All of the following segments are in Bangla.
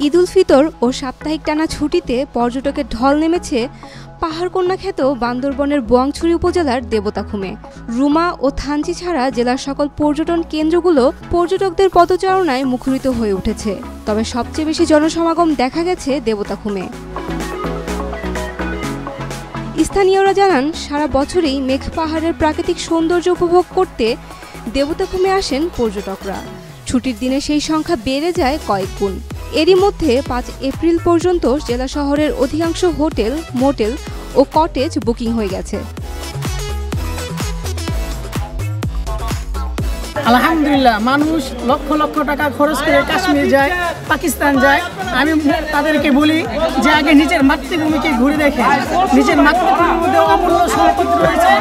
ঈদ উল ফিতর ও সাপ্তাহিক টানা ছুটিতে পর্যটকের ঢল নেমেছে পাহাড়কন্যা খ্যাত বান্দরবনের বোয়াংছড়ি উপজেলার দেবতাখুমে। রুমা ও থানচি ছাড়া জেলার সকল পর্যটন কেন্দ্রগুলো পর্যটকদের পদচারণায় মুখরিত হয়ে উঠেছে। তবে সবচেয়ে বেশি জনসমাগম দেখা গেছে দেবতাখুমে। স্থানীয়রা জানান, সারা বছরই মেঘ পাহাড়ের প্রাকৃতিক সৌন্দর্য উপভোগ করতে দেবতাখুমে আসেন পর্যটকরা। ছুটির দিনে সেই সংখ্যা বেড়ে যায় কয়েক গুণ। এরই মধ্যে 5 এপ্রিল পর্যন্ত জেলা শহরের অধিকাংশ হোটেল, মোটেল ও কটেজ বুকিং হয়ে গেছে। আলহামদুলিল্লাহ, মানুষ লক্ষ লক্ষ টাকা খরচ করে কাশ্মীর যায়, পাকিস্তান যায়। আমি তাদেরকে বলি যে আগে নিজের মাতৃভূমিকে ঘুরে দেখে। নিজের মাতৃভূমির মধ্যে অমূল্য সম্পদ রয়েছে,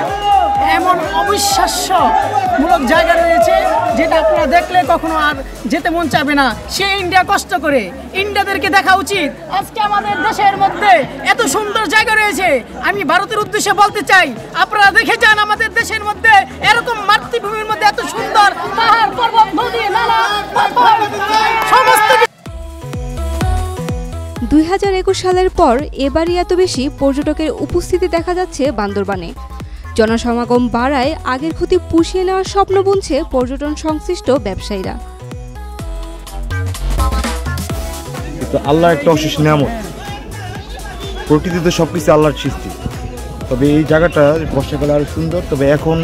এমন অবিশ্বাস্যমূলক জায়গা রয়েছে যেটা আপনারা দেখলে কখনো আর যেতে মন চাবে না। সে ইন্ডিয়া কষ্ট করে, ইন্ডিয়াদেরকে দেখা উচিত আজকে আমাদের দেশের মধ্যে এত সুন্দর জায়গা রয়েছে। আমি ভারতের উদ্দেশ্যে বলতে চাই, আপনারা দেখে যান আমাদের দেশের মধ্যে এরকম মাতৃভূমির মধ্যে এত সুন্দর পাহাড়, পর্বত, নদী, নালা, সমস্ত। 2021 সালের পর এবারই এত বেশি পর্যটকের উপস্থিতি দেখা যাচ্ছে বান্দরবানে। জনসমাগম বাড়ায় আগের ক্ষতি পুষিয়ে নেওয়ার স্বপ্ন বুনছে পর্যটন সংশ্লিষ্ট ব্যবসায়ীরা। আল্লাহ একটা অশেষ নিয়ামত, প্রকৃতিতে সবকিছু আল্লাহর সৃষ্টি। তবে এই জায়গাটা বর্ষাকালে আরো সুন্দর। তবে এখন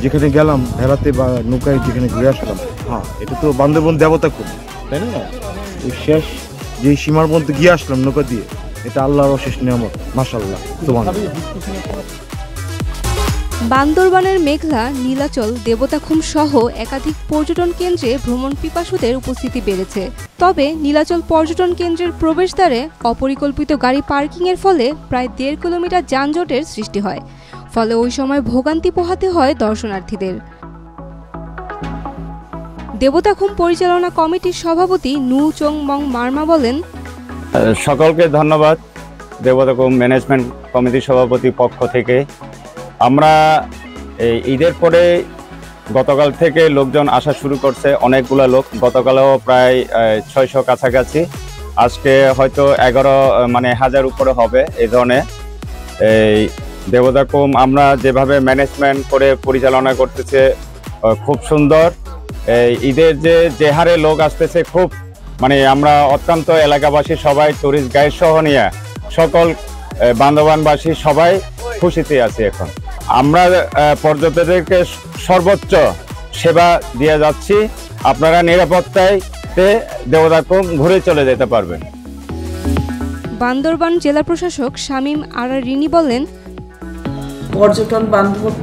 যেখানে গেলাম ভেড়াতে বা নৌকায় যেখানে ঘুরে আসলাম, হ্যাঁ এটা তো বান্দরবন দেবতাখুম, তাই না? ওই শেষ যে সীমার মধ্যে গিয়ে আসলাম নৌকা দিয়ে, এটা আল্লাহর অশেষ নিয়ামত। মাশাআল্লাহ, সুবহানাল্লাহ। বান্দরবানের মেঘলা, নীলাচল, দেবতাখুম সহ একাধিক পর্যটন কেন্দ্রে ভ্রমণ পিপাসুদের উপস্থিতি বেড়েছে। তবে নীলাচল পর্যটন কেন্দ্রের প্রবেশদ্বারে অপরিকল্পিত গাড়ি পার্কিংয়ের ফলে প্রায় 1.5 কিলোমিটার যানজটের সৃষ্টি হয়। ফলে ওই সময় ভোগান্তি পোহাতে হয় দর্শনার্থীদের। দেবতাখুম পরিচালনা কমিটির সভাপতি নু চং মং মার্মা বলেন, সকলকে ধন্যবাদ দেবতাখুম ম্যানেজমেন্ট কমিটির সভাপতির পক্ষ থেকে। আমরা এই ঈদের পরে গতকাল থেকে লোকজন আসা শুরু করছে, অনেকগুলো লোক। গতকালও প্রায় 600 কাছাকাছি, আজকে হয়তো 11,000 উপরে হবে। এই ধরনের এই দেবতাখুম আমরা যেভাবে ম্যানেজমেন্ট করে পরিচালনা করতেছে খুব সুন্দর। এই ঈদের যে হারে লোক আসতেছে, খুব আমরা অত্যন্ত এলাকাবাসী সবাই, টুরিস্ট গাইড সহ নিয়ে সকল বান্দরবানবাসী সবাই খুশিতে আছে। এখন আমরা পর্যটকদেরকে সর্বোচ্চ সেবা দিয়ে যাচ্ছি। আপনারা নিরাপত্তায় দেবতাখুম ঘুরে চলে যেতে পারবেন। বান্দরবান জেলা প্রশাসক শামীম আরা রিনি বলেন, পর্যটন বান্ধব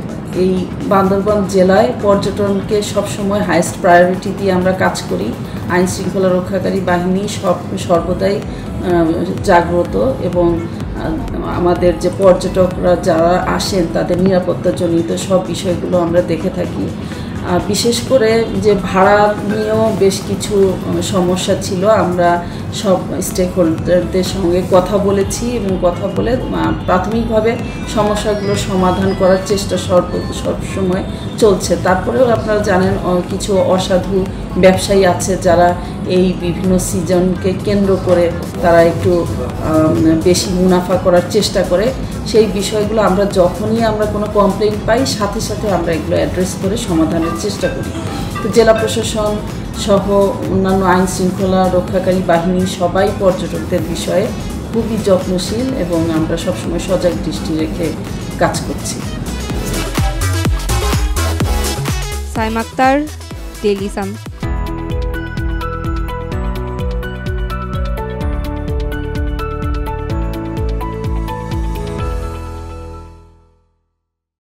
এই বান্দরবান জেলায় পর্যটনকে সবসময় হাইয়েস্ট প্রায়োরিটি দিয়ে আমরা কাজ করি। আইন শৃঙ্খলা রক্ষাকারী বাহিনী সর্বদাই জাগ্রত এবং আমাদের যে পর্যটকরা যারা আসেন তাদের নিরাপত্তাজনিত সব বিষয়গুলো আমরা দেখে থাকি। বিশেষ করে যে ভাড়া নিয়েও বেশ কিছু সমস্যা ছিল। আমরা সব স্টেক হোল্ডারদের সঙ্গে কথা বলেছি এবং কথা বলে প্রাথমিকভাবে সমস্যাগুলো সমাধান করার চেষ্টা সবসময় চলছে। তারপরেও আপনারা জানেন কিছু অসাধু ব্যবসায়ী আছে যারা এই বিভিন্ন সিজনকে কেন্দ্র করে তারা একটু বেশি মুনাফা করার চেষ্টা করে। সেই বিষয়গুলো আমরা যখনই আমরা কোনো কমপ্লেইন পাই সাথে সাথে আমরা এগুলো অ্যাড্রেস করে সমাধানের চেষ্টা করি। তো জেলা প্রশাসন সহ অন্যান্য আইন শৃঙ্খলা রক্ষাকারী বাহিনী সবাই পর্যটকদের বিষয়ে খুবই যত্নশীল এবং আমরা সবসময় সজাগ দৃষ্টি রেখে কাজ করছি। Saima Akter, Daily Sun.